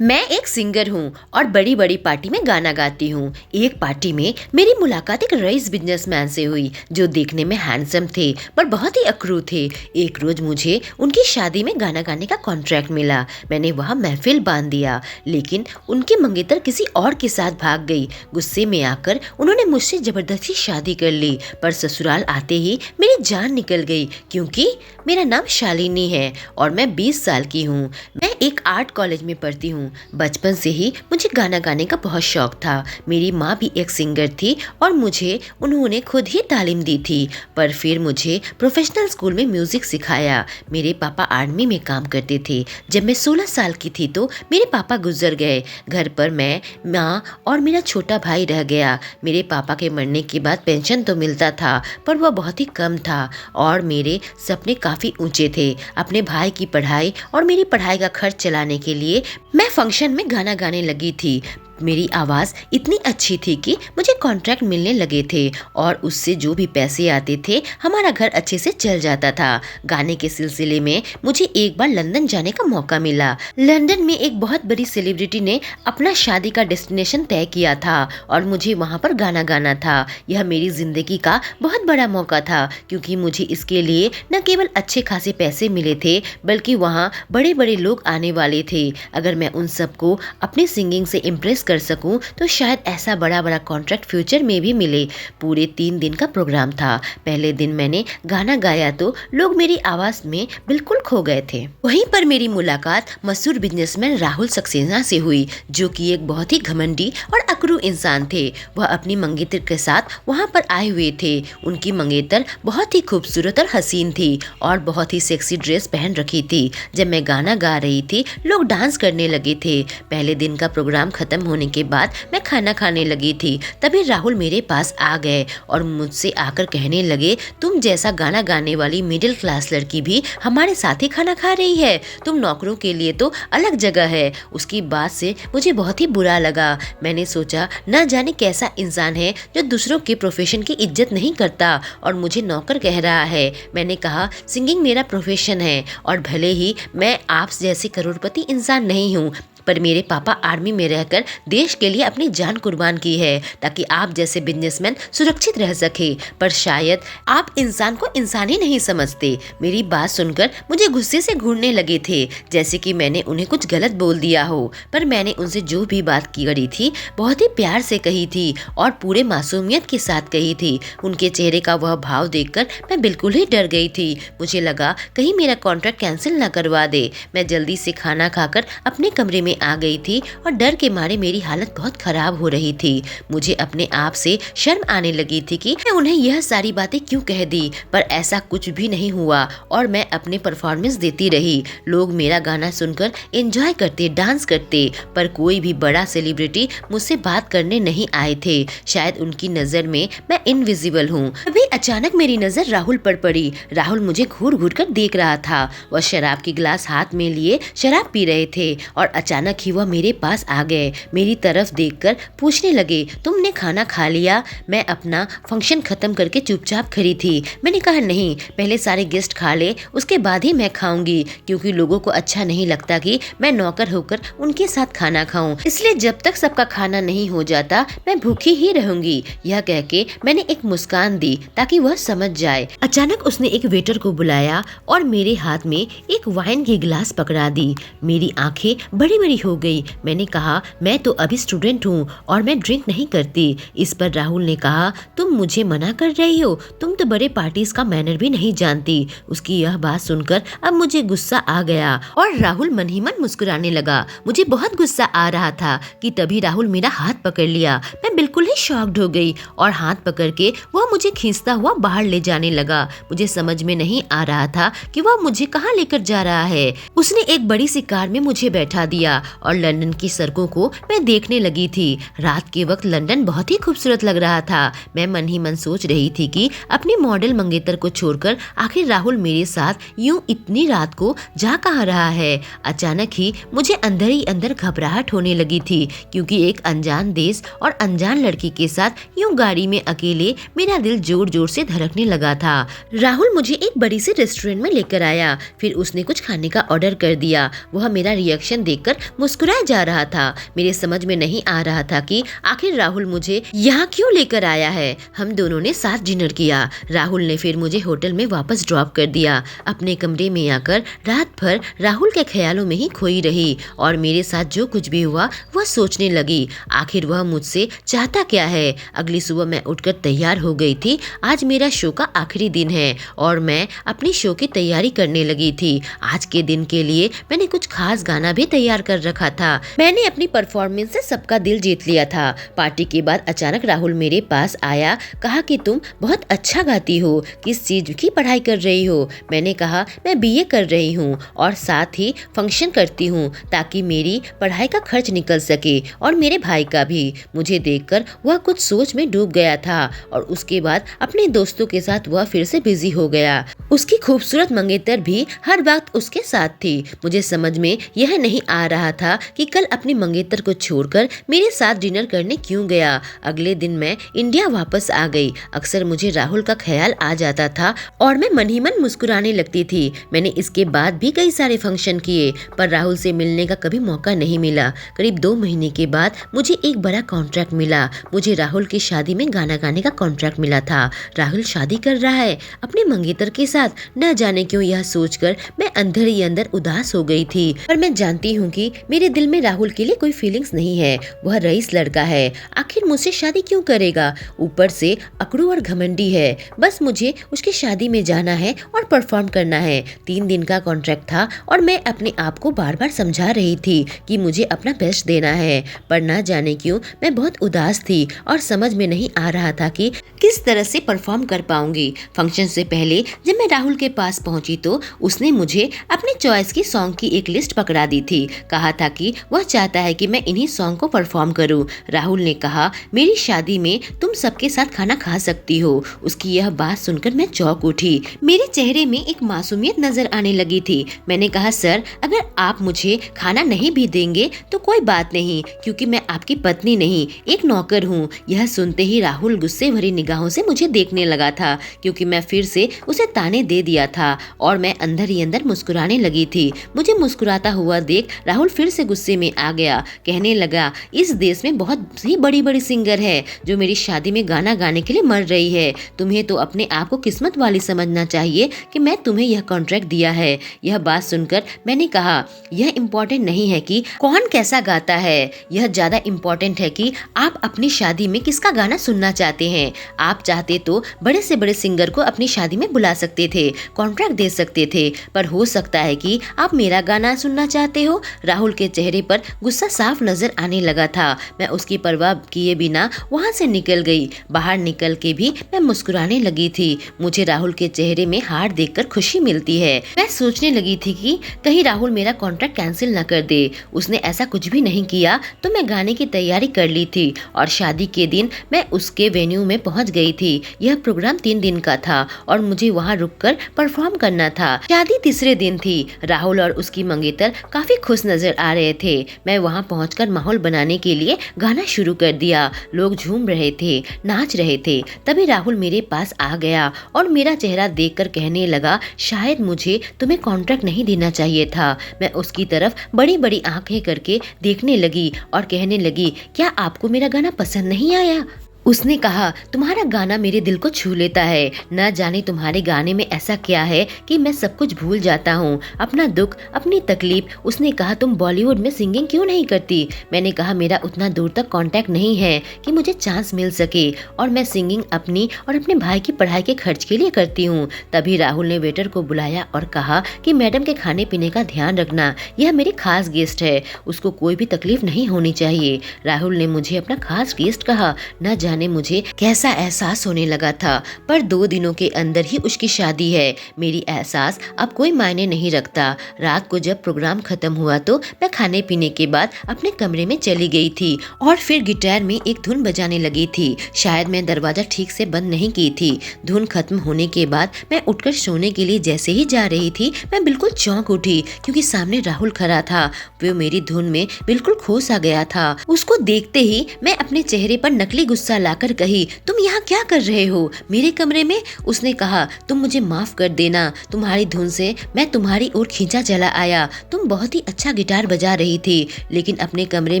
मैं एक सिंगर हूँ और बड़ी बड़ी पार्टी में गाना गाती हूँ। एक पार्टी में मेरी मुलाकात एक रईस बिजनेसमैन से हुई जो देखने में हैंडसम थे पर बहुत ही अकड़ू थे। एक रोज मुझे उनकी शादी में गाना गाने का कॉन्ट्रैक्ट मिला। मैंने वहाँ महफिल बांध दिया, लेकिन उनकी मंगेतर किसी और के साथ भाग गई। गुस्से में आकर उन्होंने मुझसे जबरदस्ती शादी कर ली, पर ससुराल आते ही मेरी जान निकल गई, क्योंकि मेरा नाम शालिनी है और मैं 20 साल की हूँ। मैं एक आर्ट कॉलेज में पढ़ती हूँ। बचपन से ही मुझे गाना गाने का बहुत शौक था। मेरी माँ भी एक सिंगर थी और मुझे उन्होंने खुद ही तालीम दी थी, पर फिर मुझे प्रोफेशनल स्कूल में म्यूजिक सिखाया। मेरे पापा आर्मी में काम करते थे। जब मैं 16 साल की थी तो मेरे पापा गुजर गए। घर पर मैं, माँ और मेरा छोटा भाई रह गया। मेरे पापा के मरने के बाद पेंशन तो मिलता था, पर वह बहुत ही कम था और मेरे सपने काफ़ी ऊंचे थे। अपने भाई की पढ़ाई और मेरी पढ़ाई का खर्च चलाने के लिए मैं फंक्शन में गाना गाने लगी थी। मेरी आवाज़ इतनी अच्छी थी कि मुझे कॉन्ट्रैक्ट मिलने लगे थे और उससे जो भी पैसे आते थे हमारा घर अच्छे से चल जाता था। गाने के सिलसिले में मुझे एक बार लंदन जाने का मौका मिला। लंदन में एक बहुत बड़ी सेलिब्रिटी ने अपना शादी का डेस्टिनेशन तय किया था और मुझे वहाँ पर गाना गाना था। यह मेरी ज़िंदगी का बहुत बड़ा मौका था, क्योंकि मुझे इसके लिए न केवल अच्छे खासे पैसे मिले थे, बल्कि वहाँ बड़े बड़े लोग आने वाले थे। अगर मैं उन सबको अपनी सिंगिंग से इम्प्रेस कर सकूं तो शायद ऐसा बड़ा बड़ा कॉन्ट्रैक्ट फ्यूचर में भी मिले। पूरे 3 दिन का प्रोग्राम था। पहले दिन मैंने गाना गाया तो लोग मेरी आवाज में बिल्कुल खो गए थे। वहीं पर मेरी मुलाकात मशहूर बिजनेसमैन राहुल सक्सेना से हुई, जो कि एक बहुत ही घमंडी और अकड़ू इंसान थे। वह अपनी मंगेतर के साथ वहां पर आए हुए थे। उनकी मंगेतर बहुत ही खूबसूरत और हसीन थी और बहुत ही सेक्सी ड्रेस पहन रखी थी। जब मैं गाना गा रही थी लोग डांस करने लगे थे। पहले दिन का प्रोग्राम खत्म होने के बाद मैं खाना खाने लगी थी, तभी राहुल मेरे पास आ गए और मुझसे आकर कहने लगे, तुम जैसा गाना गाने वाली मिडिल क्लास लड़की भी हमारे साथ ही खाना खा रही है। तुम नौकरों के लिए तो अलग जगह है। उसकी बात से मुझे बहुत ही बुरा लगा। मैंने सोचा न जाने कैसा इंसान है जो दूसरों के प्रोफेशन की इज्जत नहीं करता और मुझे नौकर कह रहा है। मैंने कहा, सिंगिंग मेरा प्रोफेशन है और भले ही मैं आप जैसे करोड़पति इंसान नहीं हूँ, पर मेरे पापा आर्मी में रहकर देश के लिए अपनी जान कुर्बान की है ताकि आप जैसे बिजनेसमैन सुरक्षित रह सके। पर शायद आप इंसान को इंसान ही नहीं समझते। मेरी बात सुनकर मुझे गुस्से से घूरने लगे थे, जैसे कि मैंने उन्हें कुछ गलत बोल दिया हो। पर मैंने उनसे जो भी बात की करी थी बहुत ही प्यार से कही थी और पूरे मासूमियत के साथ कही थी। उनके चेहरे का वह भाव देखकर मैं बिल्कुल ही डर गई थी। मुझे लगा कहीं मेरा कॉन्ट्रैक्ट कैंसिल न करवा दे। मैं जल्दी से खाना खाकर अपने कमरे में आ गई थी और डर के मारे मेरी हालत बहुत खराब हो रही थी। मुझे अपने आप से शर्म आने लगी थी कि मैं उन्हें यह सारी बातें क्यों कह दी, पर ऐसा कुछ भी नहीं हुआ और मैं अपने परफॉर्मेंस देती रही। लोग मेरा गाना सुनकर एंजॉय करते, डांस करते, पर कोई भी बड़ा सेलिब्रिटी मुझसे बात करने नहीं आए थे। शायद उनकी नजर में मैं इनविजिबल हूँ। अभी अचानक मेरी नजर राहुल पर पड़ी। राहुल मुझे घूर घूर कर देख रहा था। वह शराब की गिलास हाथ में लिए शराब पी रहे थे और अचानक ही वह मेरे पास आ गए। मेरी तरफ देखकर पूछने लगे, तुमने खाना खा लिया? मैं अपना फंक्शन खत्म करके चुपचाप खड़ी थी। मैंने कहा, नहीं, पहले सारे गेस्ट खा ले, उसके बाद ही मैं खाऊंगी, क्योंकि लोगों को अच्छा नहीं लगता कि मैं नौकर होकर उनके साथ खाना खाऊं। इसलिए जब तक सबका खाना नहीं हो जाता मैं भूखी ही रहूंगी। यह कह के मैंने एक मुस्कान दी ताकि वह समझ जाए। अचानक उसने एक वेटर को बुलाया और मेरे हाथ में एक वाइन की गिलास पकड़ा दी। मेरी आंखें बड़ी बड़ी हो गई। मैंने कहा, मैं तो अभी स्टूडेंट हूँ और मैं ड्रिंक नहीं करती। इस पर राहुल ने कहा, तुम मुझे मना कर रही हो? तुम तो बड़े पार्टीज का मैनर भी नहीं जानती। उसकी यह बात सुनकर अब मुझे गुस्सा आ गया और राहुल मन ही मन मुस्कुराने लगा। मुझे बहुत गुस्सा आ रहा था कि तभी राहुल मेरा हाथ पकड़ लिया। मैं बिल्कुल ही शॉक्ड हो गई और हाथ पकड़ के वह मुझे खींचता हुआ बाहर ले जाने लगा। मुझे समझ में नहीं आ रहा था कि वह मुझे कहाँ लेकर जा रहा है। उसने एक बड़ी सी कार में मुझे बैठा दिया और लंदन की सड़कों को मैं देखने लगी थी। रात के वक्त लंदन बहुत ही खूबसूरत लग रहा था। मैं मन ही मन सोच रही थी कि अपनी मॉडल मंगेतर को छोड़कर आखिर राहुल मेरे साथ यूं इतनी रात को जा कहाँ रहा है। अचानक ही मुझे अंदर ही अंदर घबराहट होने लगी थी, क्योंकि एक अनजान देश और अनजान लड़की के साथ यूं गाड़ी में अकेले मेरा दिल जोर जोर से धड़कने लगा था। राहुल मुझे एक बड़ी सी रेस्टोरेंट में लेकर आया। फिर उसने कुछ खाने का ऑर्डर कर दिया। वह मेरा रिएक्शन देखकर मुस्कुराया जा रहा था। मेरे समझ में नहीं आ रहा था कि आखिर राहुल मुझे यहाँ क्यों लेकर आया है। हम दोनों ने साथ डिनर किया। राहुल ने फिर मुझे होटल में वापस ड्रॉप कर दिया। अपने कमरे में आकर रात भर राहुल के ख्यालों में ही खोई रही और मेरे साथ जो कुछ भी हुआ वह सोचने लगी, आखिर वह मुझसे चाहता क्या है। अगली सुबह मैं उठकर तैयार हो गई थी। आज मेरा शो का आखिरी दिन है और मैं अपनी शो की तैयारी करने लगी थी। आज के दिन के लिए मैंने कुछ खास गाना भी तैयार कर रखा था। मैंने अपनी परफॉर्मेंस से सबका दिल जीत लिया था। पार्टी के बाद अचानक राहुल मेरे पास आया, कहा कि तुम बहुत अच्छा गाती हो, किस चीज की पढ़ाई कर रही हो। मैंने कहा मैं बीए कर रही हूँ और साथ ही फंक्शन करती हूँ ताकि मेरी पढ़ाई का खर्च निकल सके और मेरे भाई का भी। मुझे देखकर वह कुछ सोच में डूब गया था और उसके बाद अपने दोस्तों के साथ वह फिर से बिजी हो गया। उसकी खूबसूरत मंगेतर भी हर वक्त उसके साथ थी। मुझे समझ में यह नहीं आ रहा था कि कल अपनी मंगेतर को छोड़कर मेरे साथ डिनर करने क्यों गया। अगले दिन मैं इंडिया वापस आ गई। अक्सर मुझे राहुल का ख्याल आ जाता था और मैं मन ही मन मुस्कुराने लगती थी। मैंने इसके बाद भी कई सारे फंक्शन किए पर राहुल से मिलने का कभी मौका नहीं मिला। करीब 2 महीने के बाद मुझे एक बड़ा कॉन्ट्रैक्ट मिला। मुझे राहुल की शादी में गाना गाने का कॉन्ट्रैक्ट मिला था। राहुल शादी कर रहा है अपने मंगेतर के साथ। न जाने क्यों यह सोचकर मैं अंदर ही अंदर उदास हो गई थी, पर मैं जानती हूँ कि मेरे दिल में राहुल के लिए कोई फीलिंग्स नहीं है। वह रईस लड़का है, आखिर मुझसे शादी क्यों करेगा। ऊपर से अकड़ू और घमंडी है। बस मुझे उसकी शादी में जाना है और परफॉर्म करना है। 3 दिन का कॉन्ट्रैक्ट था और मैं अपने आप को बार बार समझा रही थी कि मुझे अपना बेस्ट देना है, पर न जाने क्यों मैं बहुत उदास थी और समझ में नहीं आ रहा था कि किस तरह से परफॉर्म कर पाऊंगी। फंक्शन से पहले जब मैं राहुल के पास पहुंची तो उसने मुझे अपने चॉइस की सॉन्ग की एक लिस्ट पकड़ा दी थी। कहा था कि वह चाहता है कि मैं इन्हीं सॉन्ग को परफॉर्म करूं। राहुल ने कहा मेरी शादी में तुम सबके साथ खाना खा सकती हो। उसकी यह बात सुनकर मैं चौंक उठी। मेरे चेहरे में एक मासूमियत नजर आने लगी थी। मैंने कहा सर, अगर आप मुझे खाना नहीं भी देंगे तो कोई बात नहीं, क्योंकि मैं आपकी पत्नी नहीं एक नौकर हूँ। यह सुनते ही राहुल गुस्से भरी निगाहों से मुझे देखने लगा था, क्योंकि मैं फिर से उसे ताने दे दिया था और मैं अंदर ही अंदर मुस्कुराने लगी थी। मुझे मुस्कुराता हुआ देख राहुल फिर से गुस्से में आ गया। कहने लगा इस देश में बहुत ही बड़ी बड़ी सिंगर है जो मेरी शादी में गाना गाने के लिए मर रही है। तुम्हें तो अपने आप को किस्मत वाली समझना चाहिए कि मैं तुम्हें यह कॉन्ट्रैक्ट दिया है। यह बात सुनकर मैंने कहा यह इम्पोर्टेंट नहीं है कि कौन कैसा गाता है, यह ज्यादा इम्पोर्टेंट है कि आप अपनी शादी में किसका गाना सुनना चाहते हैं। आप चाहते तो बड़े से बड़े सिंगर को अपनी शादी में बुला सकते थे, कॉन्ट्रैक्ट दे सकते थे, पर हो सकता है कि आप मेरा गाना सुनना चाहते हो। राहुल के चेहरे पर गुस्सा साफ नजर आने लगा था। मैं उसकी परवाह किए बिना वहां से निकल गई। बाहर निकल के भी मैं मुस्कुराने लगी थी। मुझे राहुल के चेहरे में हार देखकर खुशी मिलती है। मैं सोचने लगी थी कि कहीं राहुल मेरा कॉन्ट्रैक्ट कैंसिल न कर दे। उसने ऐसा कुछ भी नहीं किया तो मैं गाने की तैयारी कर ली थी और शादी के दिन मैं उसके वेन्यू में पहुंच गई थी। यह प्रोग्राम 3 दिन का था और मुझे वहां रुककर परफॉर्म करना था। शादी तीसरे दिन थी। राहुल और उसकी मंगेतर काफी खुश नजर आ रहे थे। मैं वहां पहुंचकर माहौल बनाने के लिए गाना शुरू कर दिया। लोग झूम रहे थे, नाच रहे थे। तभी राहुल मेरे पास आ गया और मेरा चेहरा देखकर कहने लगा शायद मुझे तुम्हें कॉन्ट्रैक्ट नहीं देना चाहिए था। मैं उसकी तरफ बड़ी बड़ी आंखें करके देखने लगी और कहने लगी क्या आपको मेरा गाना पसंद नहीं आया। उसने कहा तुम्हारा गाना मेरे दिल को छू लेता है। न जाने तुम्हारे गाने में ऐसा क्या है कि मैं सब कुछ भूल जाता हूँ, अपना दुख, अपनी तकलीफ। उसने कहा तुम बॉलीवुड में सिंगिंग क्यों नहीं करती। मैंने कहा मेरा उतना दूर तक कांटेक्ट नहीं है कि मुझे चांस मिल सके और मैं सिंगिंग अपनी और अपने भाई की पढ़ाई के खर्च के लिए करती हूँ। तभी राहुल ने वेटर को बुलाया और कहा कि मैडम के खाने पीने का ध्यान रखना, यह मेरी खास गेस्ट है, उसको कोई भी तकलीफ नहीं होनी चाहिए। राहुल ने मुझे अपना खास गेस्ट कहा। न जाने मुझे कैसा एहसास होने लगा था, पर 2 दिनों के अंदर ही उसकी शादी है। मेरी एहसास अब कोई मायने नहीं रखता। रात को जब प्रोग्राम खत्म हुआ तो मैं खाने पीने के बाद अपने कमरे में चली गई थी और फिर गिटार में एक धुन बजाने लगी थी। शायद मैं दरवाजा ठीक से बंद नहीं की थी। धुन खत्म होने के बाद मैं उठकर सोने के लिए जैसे ही जा रही थी मैं बिल्कुल चौंक उठी, क्योंकि सामने राहुल खड़ा था। वो मेरी धुन में बिल्कुल खो सा गया था। उसको देखते ही मैं अपने चेहरे पर नकली गुस्सा लाकर कही, तुम यहाँ क्या कर रहे हो मेरे कमरे में? उसने कहा, तुम मुझे माफ कर देना, तुम्हारी धुन से मैं तुम्हारी ओर खींचा चला आया। तुम बहुत ही अच्छा गिटार बजा रही थी, लेकिन अपने कमरे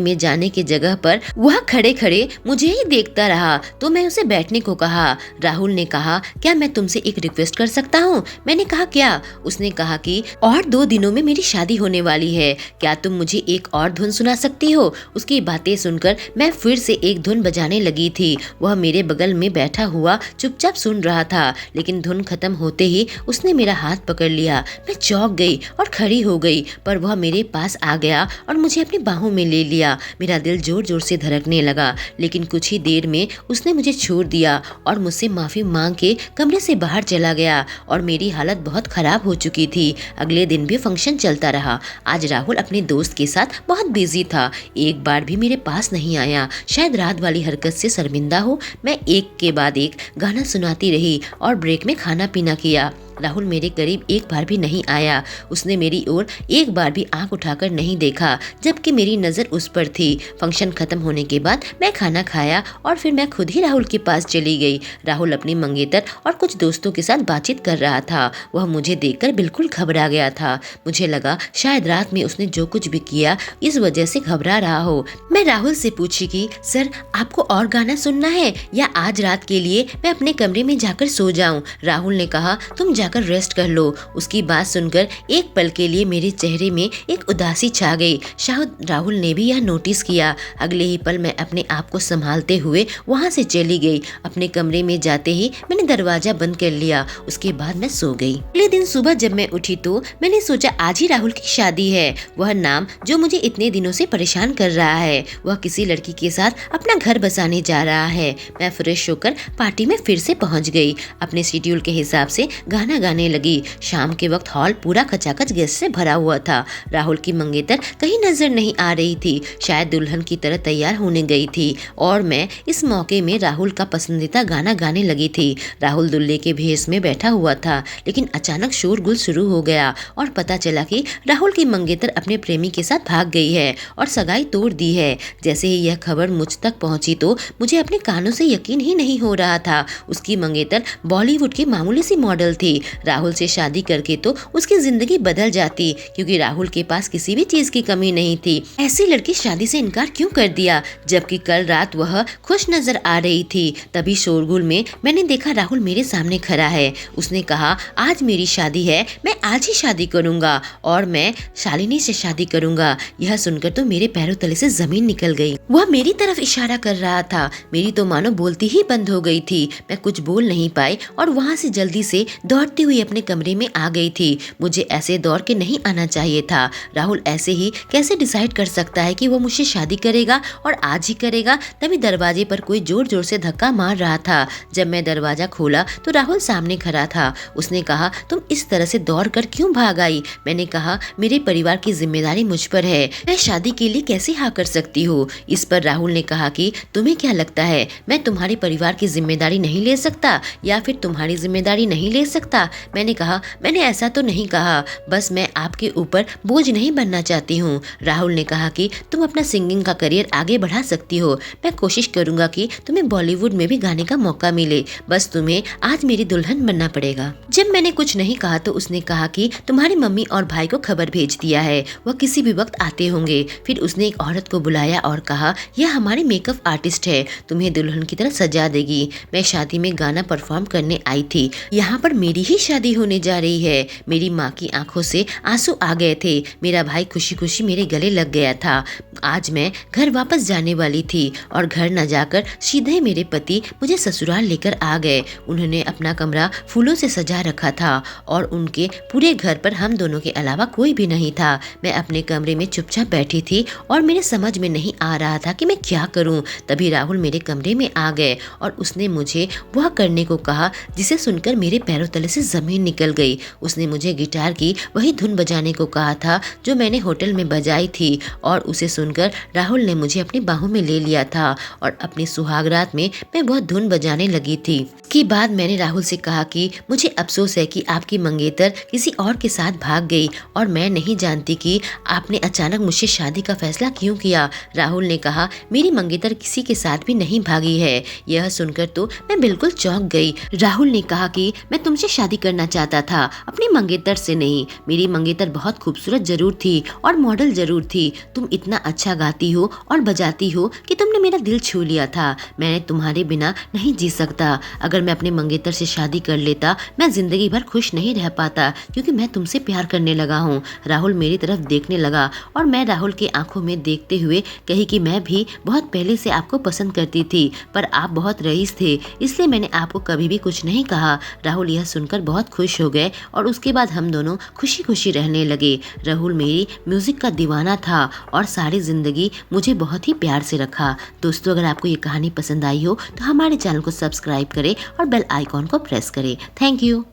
में जाने की जगह पर वह खड़े खड़े मुझे ही देखता रहा, तो मैं उसे बैठने को कहा। राहुल ने कहा, क्या मैं तुमसे एक रिक्वेस्ट कर सकता हूँ? मैंने कहा, क्या? उसने कहा कि और 2 दिनों में मेरी शादी होने वाली है, क्या तुम मुझे एक और धुन सुना सकती हो? उसकी बातें सुनकर मैं फिर से एक धुन बजाने लगी थी। वह मेरे बगल में बैठा हुआ चुपचाप सुन रहा था, लेकिन धुन खत्म होते ही उसने मेरा हाथ पकड़ लिया। मैं चौंक गई और खड़ी हो गई, पर वह मेरे पास आ गया और मुझे अपनी बाहों में ले लिया। मेरा दिल जोर जोर से धड़कने लगा, लेकिन कुछ ही देर में उसने मुझे छोड़ दिया और मुझसे माफी मांग के कमरे से बाहर चला गया और मेरी हालत बहुत खराब हो चुकी थी। अगले दिन भी फंक्शन चलता रहा। आज राहुल अपने दोस्त के साथ बहुत बिजी था, एक बार भी मेरे पास नहीं आया। शायद रात वाली हरकत से शर्मिंदा हो, मैं एक के बाद एक गाना सुनाती रही और ब्रेक में खाना पीना किया। राहुल मेरे करीब एक बार भी नहीं आया। उसने मेरी ओर एक बार भी आंख उठाकर नहीं देखा, जबकि मेरी नज़र उस पर थी। फंक्शन खत्म होने के बाद मैं खाना खाया और फिर मैं खुद ही राहुल के पास चली गई। राहुल अपनी मंगेतर और कुछ दोस्तों के साथ बातचीत कर रहा था। वह मुझे देखकर बिल्कुल घबरा गया था। मुझे लगा शायद रात में उसने जो कुछ भी किया इस वजह से घबरा रहा हो। मैं राहुल से पूछी कि सर, आपको और गाना सुनना है या आज रात के लिए मैं अपने कमरे में जाकर सो जाऊं? राहुल ने कहा, तुम जाकर रेस्ट कर लो। उसकी बात सुनकर एक पल के लिए मेरे चेहरे में एक उदासी छा गई। शायद राहुल ने भी यह नोटिस किया। अगले ही पल मैं अपने आप को संभालते हुए वहां से चली गई। अपने कमरे में जाते ही मैंने दरवाजा बंद कर लिया। उसके बाद मैं सो गई। अगले दिन सुबह जब मैं उठी तो मैंने सोचा आज ही राहुल की शादी है। वह नाम जो मुझे इतने दिनों से परेशान कर रहा है, वह किसी लड़की के साथ अपना घर बसाने जा रहा है। मैं फ्रेश होकर पार्टी में फिर से पहुंच गई। अपने शेड्यूल के हिसाब से गाना गाने लगी। शाम के वक्त हॉल पूरा खचाखच गेस्ट से भरा हुआ था। राहुल की मंगेतर कहीं नजर नहीं आ रही थी, शायद दुल्हन की तरह तैयार होने गई थी और मैं इस मौके में राहुल का पसंदीदा गाना गाने लगी थी। राहुल दूल्हे के भेष में बैठा हुआ था, लेकिन अचानक शोरगुल शुरू हो गया और पता चला कि राहुल की मंगेतर अपने प्रेमी के साथ भाग गई है और सगाई तोड़ दी है। जैसे ही यह खबर मुझ तक पहुंची तो मुझे अपने कानों से यकीन ही नहीं हो रहा था। उसकी मंगेतर बॉलीवुड की मामूली सी मॉडल थी। राहुल से शादी करके तो उसकी जिंदगी बदल जाती, क्योंकि राहुल के पास किसी भी चीज की कमी नहीं थी। ऐसी लड़की शादी से इनकार क्यों कर दिया, जबकि कल रात वह खुश नजर आ रही थी। तभी शोरगुल में मैंने देखा राहुल मेरे सामने खड़ा है। उसने कहा, आज मेरी शादी है, मैं आज ही शादी करूंगा और मैं शालिनी से शादी करूंगा। यह सुनकर तो मेरे पैरों तले से जमीन निकल गई। वह मेरी तरफ इशारा कर रहा था। मेरी तो मानो बोलती ही बंद हो गई थी। मैं कुछ बोल नहीं पाई और वहाँ से जल्दी से दौड़ती हुई अपने कमरे में आ गई थी। मुझे ऐसे दौड़ के नहीं आना चाहिए था। राहुल ऐसे ही कैसे डिसाइड कर सकता है कि वो मुझसे शादी करेगा और आज ही करेगा। तभी दरवाजे पर कोई जोर जोर से धक्का मार रहा था। जब मैं दरवाजा खोला तो राहुल सामने खड़ा था। उसने कहा, तुम इस तरह से दौड़ कर क्यों भाग आई? मैंने कहा, मेरे परिवार की जिम्मेदारी मुझ पर है, मैं शादी के लिए कैसे हाँ कर सकती हूँ? इस पर राहुल ने कहा कि तुम्हें क्या लगता है मैं तुम्हारे परिवार की जिम्मेदारी नहीं ले सकता या फिर तुम्हारी जिम्मेदारी नहीं ले सकता? मैंने कहा, मैंने ऐसा तो नहीं कहा, बस मैं आपके ऊपर बोझ नहीं बनना चाहती हूँ। राहुल ने कहा कि तुम अपना सिंगिंग का करियर आगे बढ़ा सकती हो। मैं कोशिश करूंगा कि तुम्हें बॉलीवुड में भी गाने का मौका मिले, बस तुम्हें आज मेरी दुल्हन बनना पड़ेगा। जब मैंने कुछ नहीं कहा तो उसने कहा कि तुम्हारी मम्मी और भाई को खबर भेज दिया है, वह किसी भी वक्त आते होंगे। फिर उसने एक औरत को बुलाया और कहा, यह हमारी मेकअप आर्टिस्ट है, तुम्हें दुल्हन की तरह सजा देगी। मैं शादी में गाना परफॉर्म करने आई थी, यहाँ पर मेरी ही शादी होने जा रही है। मेरी माँ की आंखों से आंसू आ गए थे। मेरा भाई खुशी खुशी मेरे गले लग गया था। आज मैं घर वापस जाने वाली थी और घर न जाकर सीधे मेरे पति मुझे ससुराल लेकर आ गए। उन्होंने अपना कमरा फूलों से सजा रखा था और उनके पूरे घर पर हम दोनों के अलावा कोई भी नहीं था। मैं अपने कमरे में चुपचाप बैठी थी और मेरे समझ में नहीं आ रहा था कि मैं क्या करूं। तभी राहुल मेरे कमरे में आ गए और उसने मुझे वह करने को कहा जिसे सुनकर मेरे पैरों तले से जमीन निकल गई। उसने मुझे गिटार की वही धुन बजाने को कहा था जो मैंने होटल में बजाई थी और उसे सुनकर राहुल ने मुझे अपनी बाहों में ले लिया था और अपनी सुहागरात में मैं वह धुन बजाने लगी थी। इसके बाद मैंने राहुल से कहा कि मुझे अफसोस है कि आपकी मंगेतर किसी और के साथ भाग गई और मैं नहीं जानती कि आपने अचानक मुझसे शादी का फैसला क्यों किया। राहुल ने कहा, मेरी मंगेतर किसी के साथ भी नहीं भागी है। यह सुनकर तो मैं बिल्कुल चौंक गई। राहुल ने कहा कि मैं तुमसे शादी करना चाहता था, अपनी मंगेतर से नहीं। मेरी मंगेतर बहुत खूबसूरत जरूर थी और मॉडल जरूर थी। तुम इतना अच्छा गाती हो और बजाती हो कि तुमने मेरा दिल छू लिया था। मैंने तुम्हारे बिना नहीं जी सकता। अगर मैं अपने मंगेतर से शादी कर लेता, मैं जिंदगी भर खुश नहीं रह पाता, क्योंकि मैं तुमसे प्यार करने लगा हूँ। राहुल मेरी तरफ देखने लगा और मैं राहुल के आंखों में देखते हुए कही कि मैं भी बहुत पहले से आपको पसंद करती थी, पर आप बहुत रईस थे, इसलिए मैंने आपको कभी भी कुछ नहीं कहा। राहुल यह सुनकर बहुत खुश हो गए और उसके बाद हम दोनों खुशी खुशी रहने लगे। राहुल मेरी म्यूजिक का दीवाना था और सारी जिंदगी मुझे बहुत ही प्यार से रखा। दोस्तों, अगर आपको ये कहानी पसंद आई हो तो हमारे चैनल को सब्सक्राइब करें और बेल आइकॉन को प्रेस करें। Thank you.